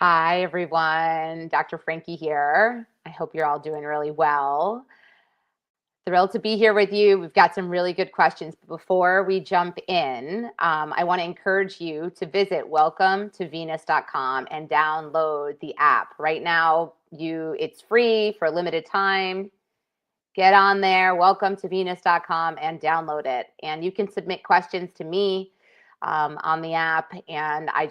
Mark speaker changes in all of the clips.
Speaker 1: Hi, everyone. Dr. Frankie here. I hope you're all doing really well. Thrilled to be here with you. We've got some really good questions. But before we jump in, I want to encourage you to visit welcometovenus.com and download the app. Right now, it's free for a limited time. Get on there, welcometovenus.com, and download it. And you can submit questions to me on the app, and I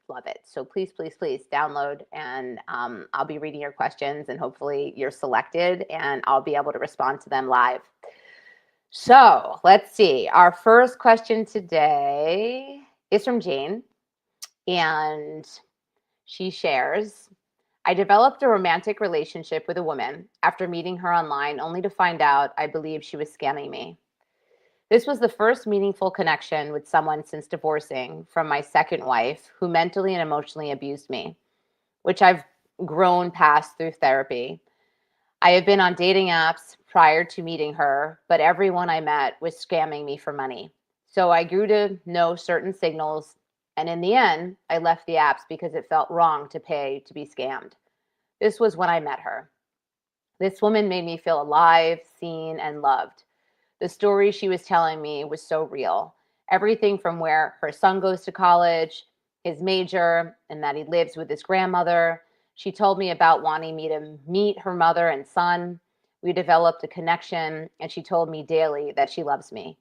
Speaker 1: love it. So please, please, please download, and I'll be reading your questions, and hopefully you're selected, and I'll be able to respond to them live. So let's see. Our first question today is from Jane, and she shares, I developed a romantic relationship with a woman after meeting her online, only to find out I believed she was scamming me. This was the first meaningful connection with someone since divorcing from my second wife, who mentally and emotionally abused me, which I've grown past through therapy. I have been on dating apps prior to meeting her, but everyone I met was scamming me for money. So I grew to know certain signals, and in the end, I left the apps because it felt wrong to pay to be scammed. This was when I met her. This woman made me feel alive, seen, and loved. The story she was telling me was so real. Everything from where her son goes to college, his major, and that he lives with his grandmother. She told me about wanting me to meet her mother and son. We developed a connection, and she told me daily that she loves me.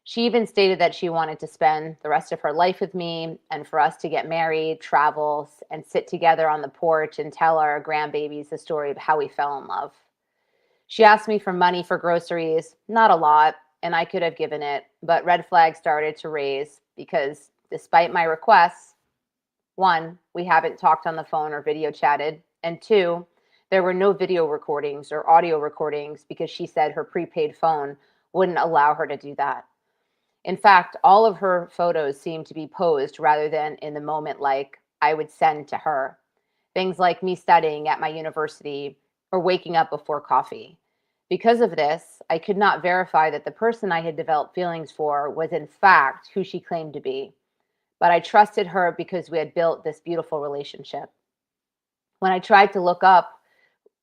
Speaker 1: She even stated that she wanted to spend the rest of her life with me and for us to get married, travel, and sit together on the porch and tell our grandbabies the story of how we fell in love. She asked me for money for groceries, not a lot, and I could have given it, but red flags started to raise because despite my requests, one, we haven't talked on the phone or video chatted, and two, there were no video recordings or audio recordings because she said her prepaid phone wouldn't allow her to do that. In fact, all of her photos seemed to be posed rather than in the moment like I would send to her. Things like me studying at my university or waking up before coffee. Because of this, I could not verify that the person I had developed feelings for was in fact who she claimed to be. But I trusted her because we had built this beautiful relationship. When I tried to look up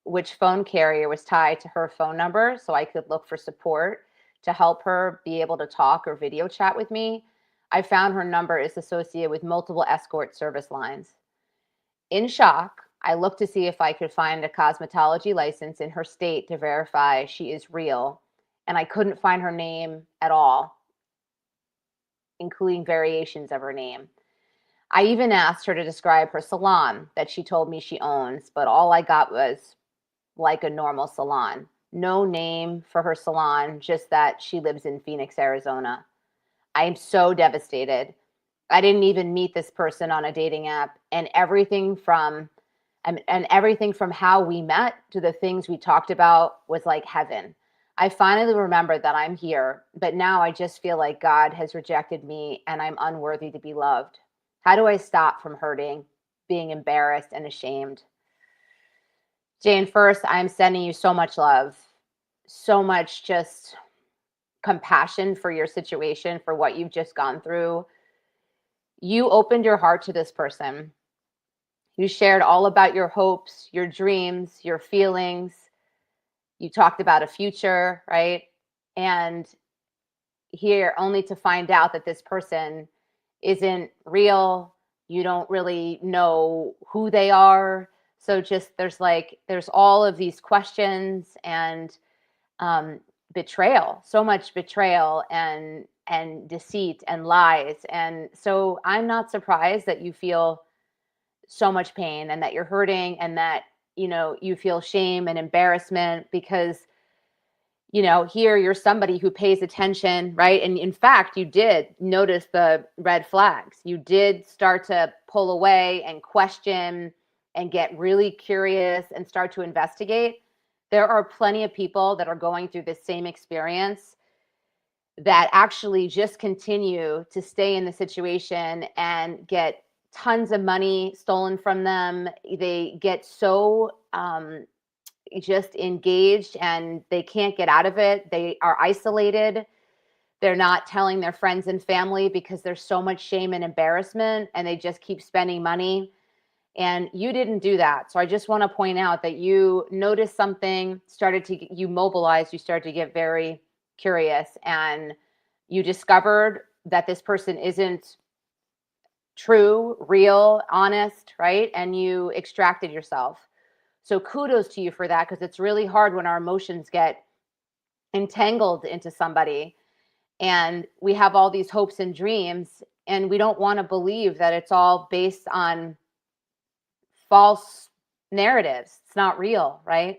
Speaker 1: which phone carrier was tied to her phone number so I could look for support to help her be able to talk or video chat with me, I found her number is associated with multiple escort service lines. In shock, I looked to see if I could find a cosmetology license in her state to verify she is real, and I couldn't find her name at all, including variations of her name. I even asked her to describe her salon that she told me she owns, but all I got was like a normal salon. No name for her salon, just that she lives in Phoenix, Arizona. I am so devastated. I didn't even meet this person on a dating app, and everything from how we met to the things we talked about was like heaven. I finally remembered that I'm here, but now I just feel like God has rejected me and I'm unworthy to be loved. How do I stop from hurting, being embarrassed and ashamed? Jane, first, I'm sending you so much love, so much just compassion for your situation, for what you've just gone through. You opened your heart to this person. You shared all about your hopes, your dreams, your feelings. You talked about a future, right? And here only to find out that this person isn't real. You don't really know who they are. So just there's all of these questions and betrayal, so much betrayal and deceit and lies. And so I'm not surprised that you feel so much pain and that you're hurting and that you feel shame and embarrassment because here you're somebody who pays attention, right? And in fact, you did notice the red flags. You did start to pull away and question and get really curious and start to investigate. There are plenty of people that are going through this same experience that actually just continue to stay in the situation and get tons of money stolen from them. They get so just engaged and they can't get out of it. They are isolated. They're not telling their friends and family because there's so much shame and embarrassment, and they just keep spending money. And you didn't do that. So I just want to point out that you noticed something, you mobilized, you started to get very curious, and you discovered that this person isn't true, real, honest, right? And you extracted yourself. So kudos to you for that, because it's really hard when our emotions get entangled into somebody and we have all these hopes and dreams, and we don't want to believe that it's all based on false narratives. It's not real, right?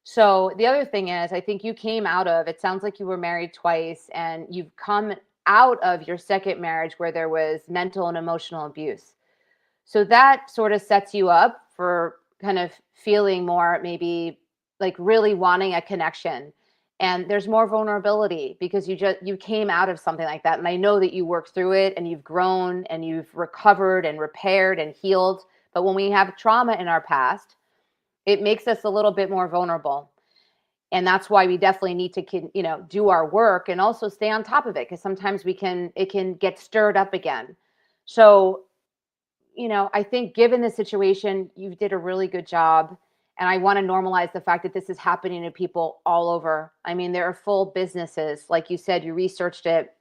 Speaker 1: So the other thing is, I think you came out of, it sounds like you were married twice, and you've come out of your second marriage where there was mental and emotional abuse. So that sort of sets you up for kind of feeling more, maybe like really wanting a connection. And there's more vulnerability because you came out of something like that. And I know that you worked through it and you've grown and you've recovered and repaired and healed. But when we have trauma in our past, it makes us a little bit more vulnerable. And that's why we definitely need to, do our work and also stay on top of it, because sometimes it can get stirred up again. So, I think given the situation, you did a really good job. And I want to normalize the fact that this is happening to people all over. I mean, there are full businesses. Like you said, you researched it,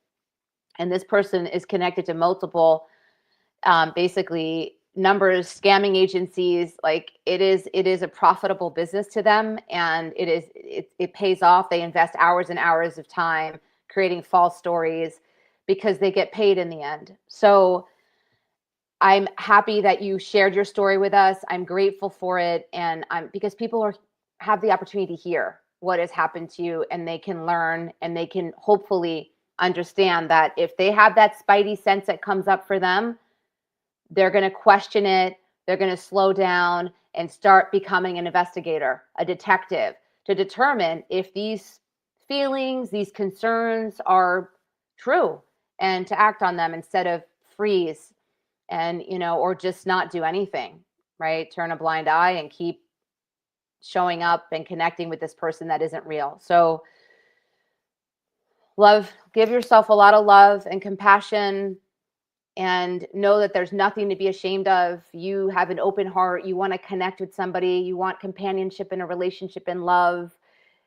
Speaker 1: and this person is connected to multiple, basically numbers, scamming agencies. Like it is a profitable business to them, and it pays off. They invest hours and hours of time creating false stories because they get paid in the end. So I'm happy that you shared your story with us. I'm grateful for it. And because people have the opportunity to hear what has happened to you, and they can learn, and they can hopefully understand that if they have that spidey sense that comes up for them, they're going to question it. They're going to slow down and start becoming an investigator, a detective, to determine if these feelings, these concerns are true, and to act on them instead of freeze and, or just not do anything, right? Turn a blind eye and keep showing up and connecting with this person that isn't real. So give yourself a lot of love and compassion, and know that there's nothing to be ashamed of. You have an open heart. You want to connect with somebody. You want companionship in a relationship and love.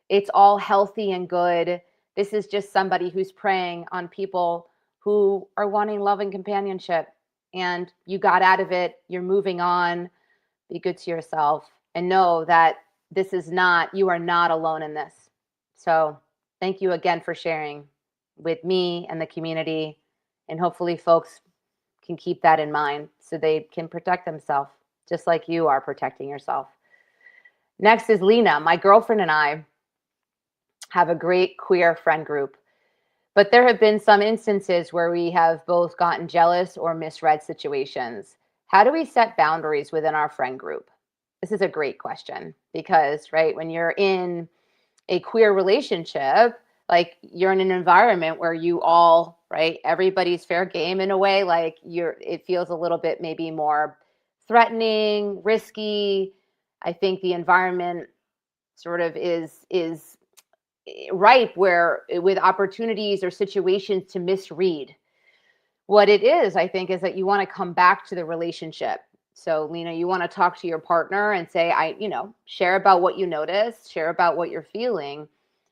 Speaker 1: It's all healthy and good. This is just somebody who's preying on people who are wanting love and companionship. And you got out of it. You're moving on. Be good to yourself and know that you are not alone in this. So thank you again for sharing with me and the community. And hopefully folks can keep that in mind so they can protect themselves just like you are protecting yourself. Next is Lena. My girlfriend and I have a great queer friend group, but there have been some instances where we have both gotten jealous or misread situations. How do we set boundaries within our friend group? This is a great question because, right, when you're in a queer relationship, like you're in an environment where you all, right, everybody's fair game in a way, like it feels a little bit maybe more threatening, risky. I think the environment sort of is ripe with opportunities or situations to misread. What it is, I think, is that you want to come back to the relationship. So, Lena, you want to talk to your partner and say, share about what you noticed, share about what you're feeling,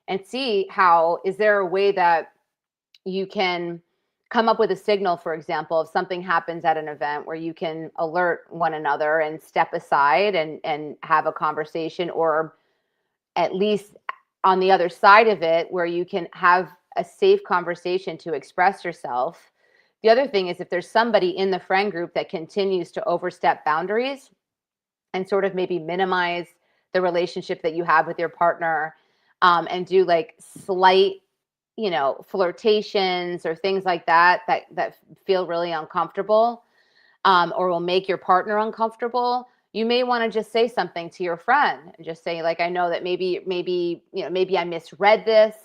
Speaker 1: and see is there a way that you can come up with a signal, for example, if something happens at an event where you can alert one another and step aside and have a conversation, or at least on the other side of it where you can have a safe conversation to express yourself. The other thing is, if there's somebody in the friend group that continues to overstep boundaries and sort of maybe minimize the relationship that you have with your partner, and do like slight, flirtations or things like that feel really uncomfortable, or will make your partner uncomfortable, you may want to just say something to your friend and just say, like, I know that maybe I misread this.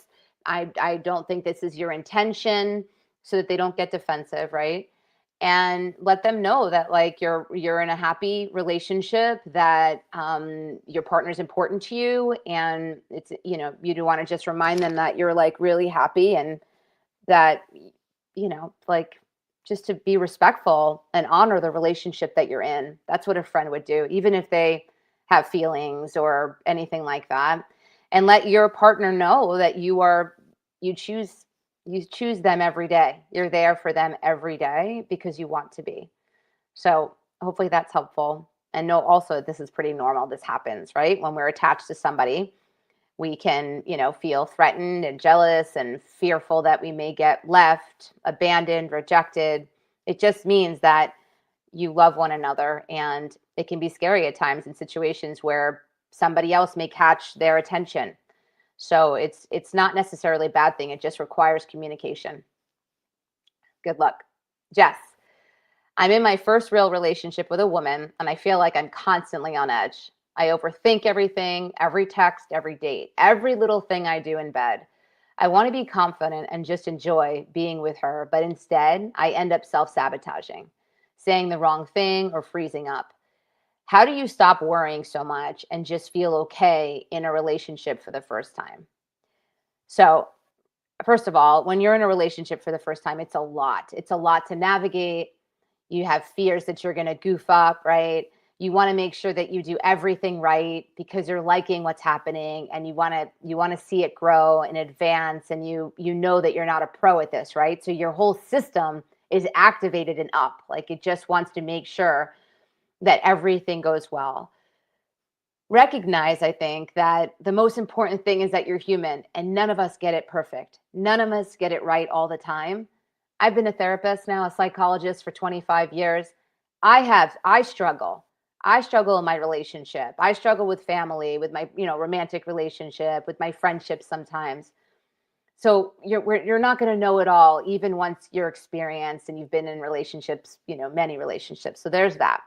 Speaker 1: I don't think this is your intention, so that they don't get defensive, right? And let them know that, like, you're in a happy relationship, that your partner's important to you, and it's, you do want to just remind them that you're like really happy, and that, like, just to be respectful and honor the relationship that you're in. That's what a friend would do, even if they have feelings or anything like that. And let your partner know that you choose you choose them every day. You're there for them every day because you want to be. So hopefully that's helpful. And know also this is pretty normal. This happens, right? When we're attached to somebody, we can, feel threatened and jealous and fearful that we may get left, abandoned, rejected. It just means that you love one another, and it can be scary at times in situations where somebody else may catch their attention. So it's not necessarily a bad thing. It just requires communication. Good luck. Jess, I'm in my first real relationship with a woman, and I feel like I'm constantly on edge. I overthink everything, every text, every date, every little thing I do in bed. I want to be confident and just enjoy being with her, but instead, I end up self-sabotaging, saying the wrong thing or freezing up. How do you stop worrying so much and just feel okay in a relationship for the first time? So, first of all, when you're in a relationship for the first time, it's a lot. It's a lot to navigate. You have fears that you're going to goof up, right? You want to make sure that you do everything right because you're liking what's happening, and you want to see it grow and advance, and you know that you're not a pro at this, right? So your whole system is activated and up. Like, it just wants to make sure that everything goes well. Recognize, I think, that the most important thing is that you're human, and none of us get it perfect. None of us get it right all the time. I've been a therapist now, a psychologist for 25 years. I struggle. I struggle in my relationship. I struggle with family, with my, romantic relationship, with my friendships sometimes. So you're not going to know it all, even once you're experienced and you've been in relationships, many relationships. So there's that.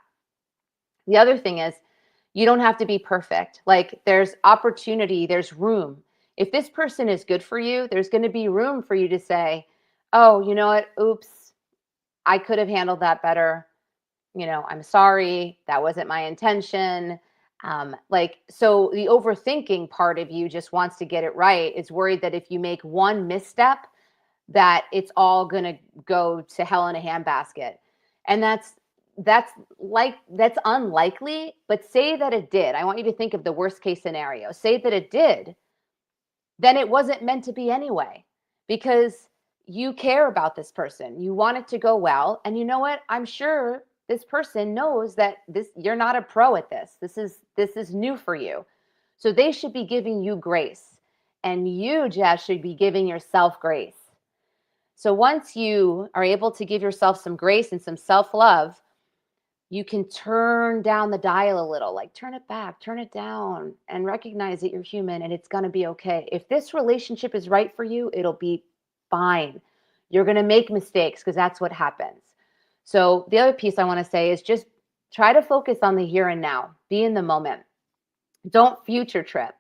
Speaker 1: The other thing is, you don't have to be perfect. Like, there's opportunity, there's room. If this person is good for you, there's going to be room for you to say, oh, you know what? Oops, I could have handled that better. I'm sorry. That wasn't my intention. So the overthinking part of you just wants to get it right. It's worried that if you make one misstep, that it's all going to go to hell in a handbasket. And that's unlikely, but say that it did. I want you to think of the worst case scenario. Say that it did, then it wasn't meant to be anyway, because you care about this person. You want it to go well. And you know what? I'm sure this person knows that you're not a pro at this. This is new for you. So they should be giving you grace. And you, Jess, should be giving yourself grace. So once you are able to give yourself some grace and some self-love, you can turn down the dial a little, like turn it back, turn it down, and recognize that you're human and it's going to be okay. If this relationship is right for you, it'll be fine. You're going to make mistakes because that's what happens. So the other piece I want to say is just try to focus on the here and now. Be in the moment. Don't future trip.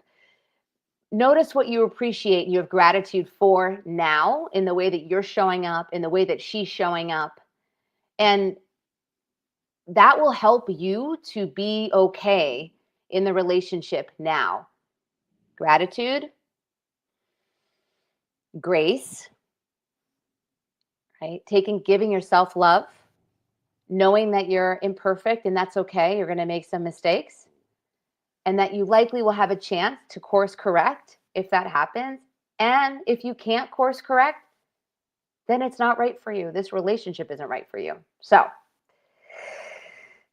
Speaker 1: Notice what you appreciate and you have gratitude for now, in the way that you're showing up, in the way that she's showing up. And that will help you to be okay in the relationship now. Gratitude, grace, right? Giving yourself love, knowing that you're imperfect and that's okay. You're going to make some mistakes, and that you likely will have a chance to course correct if that happens. And if you can't course correct, then it's not right for you. This relationship isn't right for you. So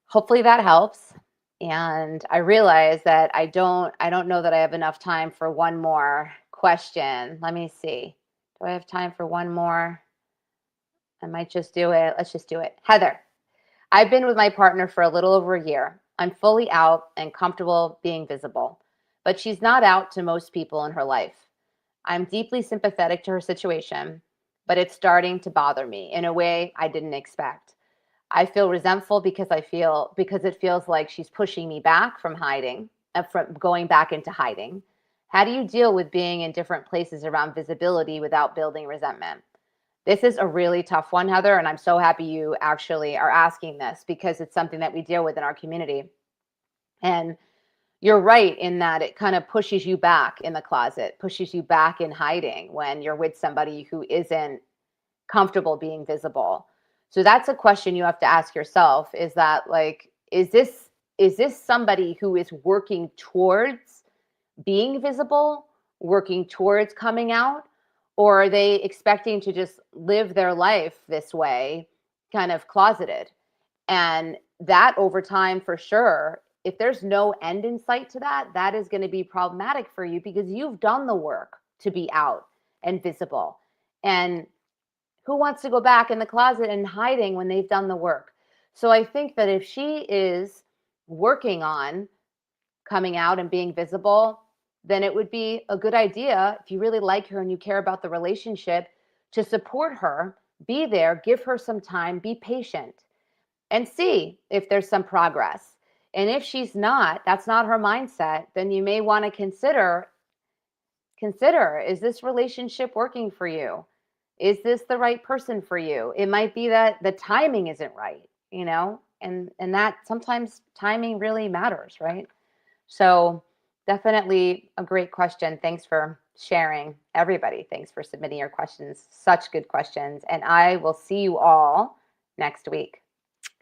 Speaker 1: hopefully that helps. And I realize that I don't know that I have enough time for one more question. Let me see. Do I have time for one more? I might just do it. Let's just do it. Heather, I've been with my partner for a little over a year. I'm fully out and comfortable being visible, but she's not out to most people in her life. I'm deeply sympathetic to her situation, but it's starting to bother me in a way I didn't expect. I feel resentful because it feels like she's pushing me back from hiding, from going back into hiding. How do you deal with being in different places around visibility without building resentment? This is a really tough one, Heather, and I'm so happy you actually are asking this, because it's something that we deal with in our community. And you're right in that it kind of pushes you back in the closet, pushes you back in hiding when you're with somebody who isn't comfortable being visible. So that's a question you have to ask yourself, is that like, is this somebody who is working towards being visible, working towards coming out, or are they expecting to just live their life this way, kind of closeted? And that over time, for sure, if there's no end in sight to that, that is going to be problematic for you because you've done the work to be out and visible. And who wants to go back in the closet and hiding when they've done the work? So I think that if she is working on coming out and being visible, then it would be a good idea, if you really like her and you care about the relationship, to support her, be there, give her some time, be patient, and see if there's some progress. And if she's not, that's not her mindset, then you may want to consider, is this relationship working for you? Is this the right person for you? It might be that the timing isn't right, and that sometimes timing really matters, right? So definitely a great question. Thanks for sharing, everybody. Thanks for submitting your questions. Such good questions. And I will see you all next week.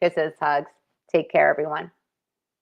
Speaker 1: Kisses, hugs. Take care, everyone.